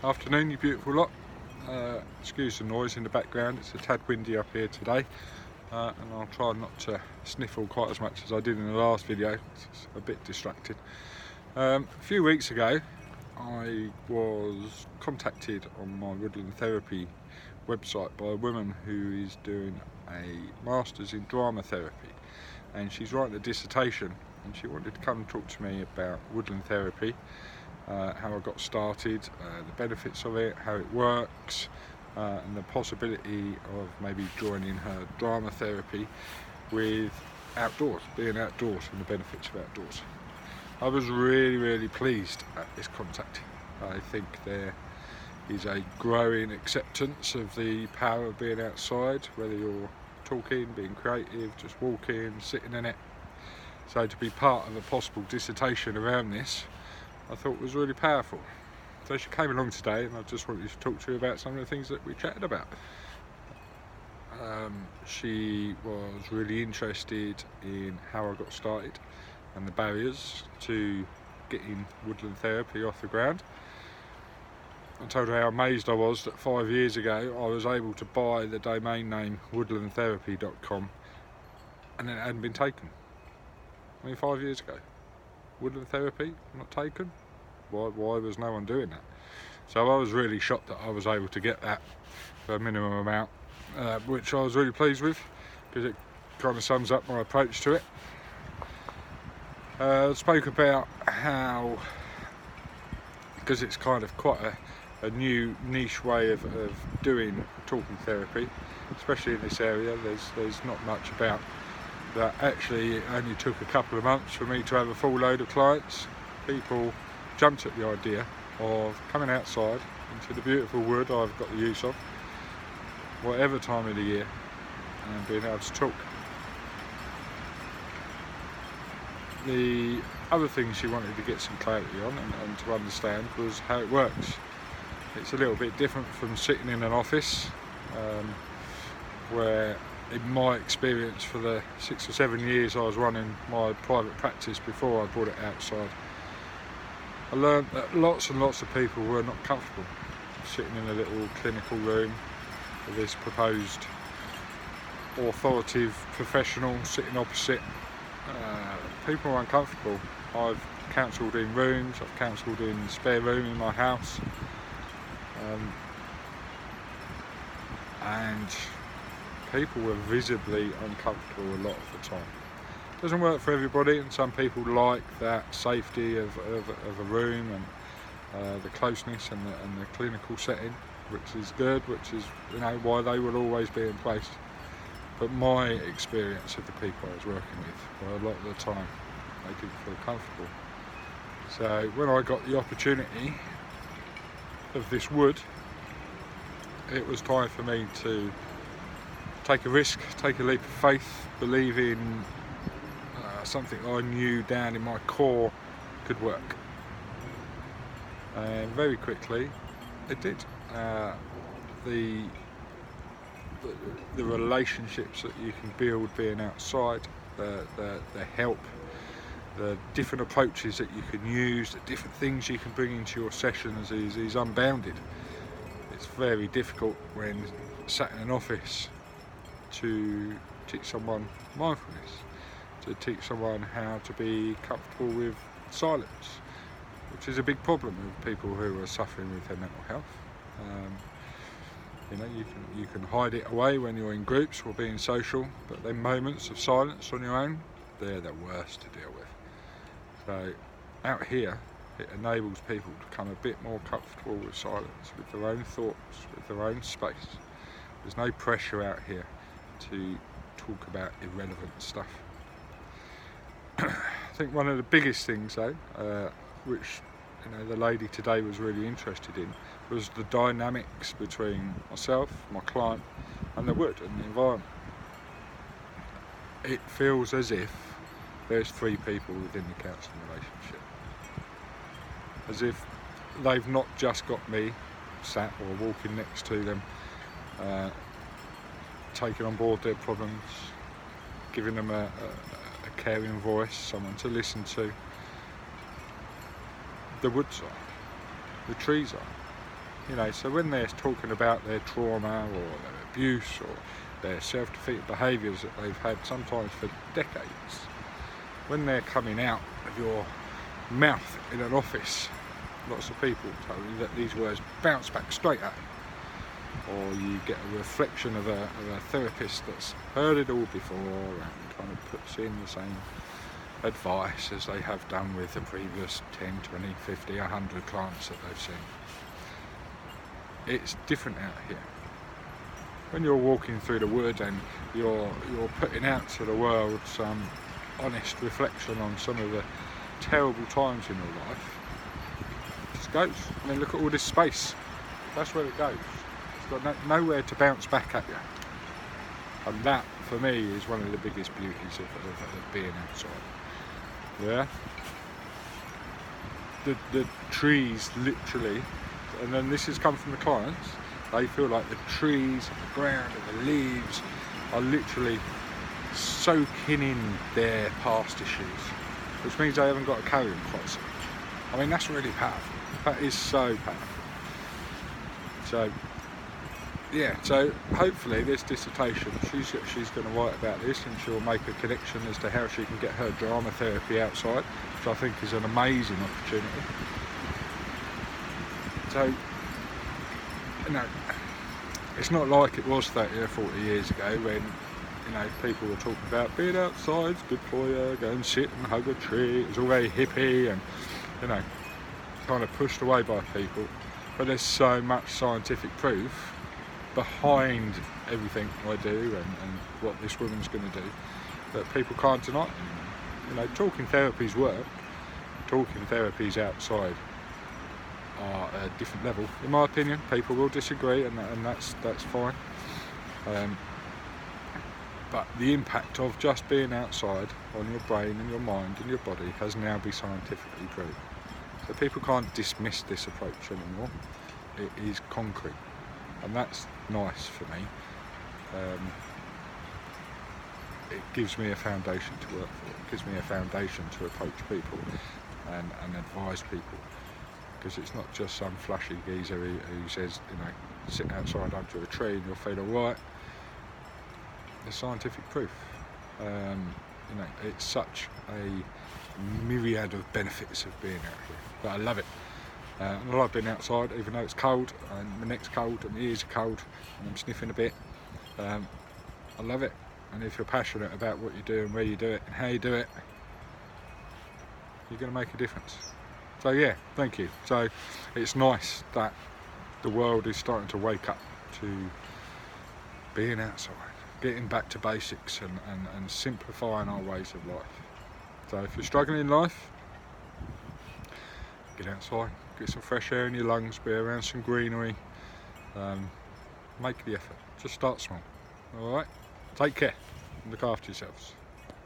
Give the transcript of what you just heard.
Afternoon, you beautiful lot. Excuse the noise in the background, it's a tad windy up here today, and I'll try not to sniffle quite as much as I did in the last video. It's a bit distracted. A few weeks ago I was contacted on my Woodland Therapy website by a woman who is doing a Masters in Drama Therapy, and she's writing a dissertation, and she wanted to come and talk to me about Woodland Therapy, how I got started, the benefits of it, how it works, and the possibility of maybe joining her drama therapy with outdoors, being outdoors, and the benefits of outdoors. I was really pleased at this contact. I think there is a growing acceptance of the power of being outside, whether you're talking, being creative, just walking, sitting in it. So to be part of a possible dissertation around this, I thought was really powerful. So she came along today, and I just wanted to talk to you about some of the things that we chatted about. She was really interested in how I got started and the barriers to getting Woodland Therapy off the ground. I told her how amazed I was that 5 years ago I was able to buy the domain name woodlandtherapy.com and it hadn't been taken. I mean, 5 years ago. Woodland Therapy not taken? Why was no one doing that? So I was really shocked that I was able to get that for a minimum amount, which I was really pleased with, because it kind of sums up my approach to it. I spoke about how, because it's kind of quite a new niche way of doing talking therapy, especially in this area, there's not much about that. Actually, it only took a couple of months for me to have a full load of clients. People jumped at the idea of coming outside into the beautiful wood I've got the use of, whatever time of the year, and being able to talk. The other thing she wanted to get some clarity on and to understand was how it works. It's a little bit different from sitting in an office, where in my experience for the 6 or 7 years I was running my private practice before I brought it outside, I learned that lots and lots of people were not comfortable sitting in a little clinical room with this proposed authoritative professional sitting opposite. People are uncomfortable. I've counselled in rooms, I've counselled in a spare room in my house, and people were visibly uncomfortable a lot of the time. It doesn't work for everybody, and some people like that safety of a room and the closeness and the clinical setting, which is good, which is, you know, why they will always be in place. But my experience of the people I was working with, well, a lot of the time they didn't feel comfortable. So when I got the opportunity of this wood, it was time for me to take a risk, take a leap of faith, believe in something I knew down in my core could work. And very quickly it did. The relationships that you can build being outside, the help, the different approaches that you can use, the different things you can bring into your sessions is unbounded. It's very difficult when sat in an office to teach someone mindfulness, to teach someone how to be comfortable with silence, which is a big problem with people who are suffering with their mental health. You know, you can hide it away when you're in groups or being social, but then moments of silence on your own, they're the worst to deal with. So out here, it enables people to become a bit more comfortable with silence, with their own thoughts, with their own space. There's no pressure out here to talk about irrelevant stuff. I think one of the biggest things though, which, you know, the lady today was really interested in, was the dynamics between myself, my client, and the wood and the environment. It feels as if there's three people within the counselling relationship, as if they've not just got me sat or walking next to them, taking on board their problems, giving them a caring voice, someone to listen to. The woods are, the trees are, You know, so when they're talking about their trauma or their abuse or their self-defeating behaviours that they've had sometimes for decades, when they're coming out of your mouth in an office, lots of people tell you that these words bounce back straight at them, or you get a reflection of a therapist that's heard it all before and kind of puts in the same advice as they have done with the previous 10, 20, 50, 100 clients that they've seen. It's different out here. When you're walking through the wood and you're putting out to the world some honest reflection on some of the terrible times in your life, it just goes. I mean, look at all this space. That's where it goes. It's got nowhere to bounce back at you. And that, for me, is one of the biggest beauties of being outside. Yeah? The trees, literally, and then this has come from the clients, they feel like the trees and the ground and the leaves are literally soaking in their past issues, which means they haven't got to carry them quite so much. I mean, that's really powerful. That is so powerful. So, yeah, so hopefully this dissertation, she's going to write about this, and she'll make a connection as to how she can get her drama therapy outside, which I think is an amazing opportunity. So, you know, it's not like it was 30 or 40 years ago when, you know, people were talking about being outside's good for you, go and sit and hug a tree. It was all very hippie and, you know, kind of pushed away by people. But there's so much scientific proof behind everything I do and what this woman's going to do that people can't deny. You know, talking therapies work. Talking therapies outside are at a different level, in my opinion. People will disagree, and that's fine. But the impact of just being outside on your brain and your mind and your body has now been scientifically proven. So people can't dismiss this approach anymore. It is concrete, and that's nice for me. It gives me a foundation to work for. It gives me a foundation to approach people and advise people. Because it's not just some flashy geezer who says, you know, sit outside under a tree and you'll feel alright. There's scientific proof. You know, it's such a myriad of benefits of being out here. But I love it. And I like being outside, even though it's cold and my neck's cold and my ears are cold and I'm sniffing a bit. I love it. And if you're passionate about what you do and where you do it and how you do it, you're going to make a difference. So yeah, thank you. So it's nice that the world is starting to wake up to being outside, getting back to basics and simplifying our ways of life. So if you're struggling in life, get outside, get some fresh air in your lungs, be around some greenery, make the effort. Just start small. Alright? Take care and look after yourselves.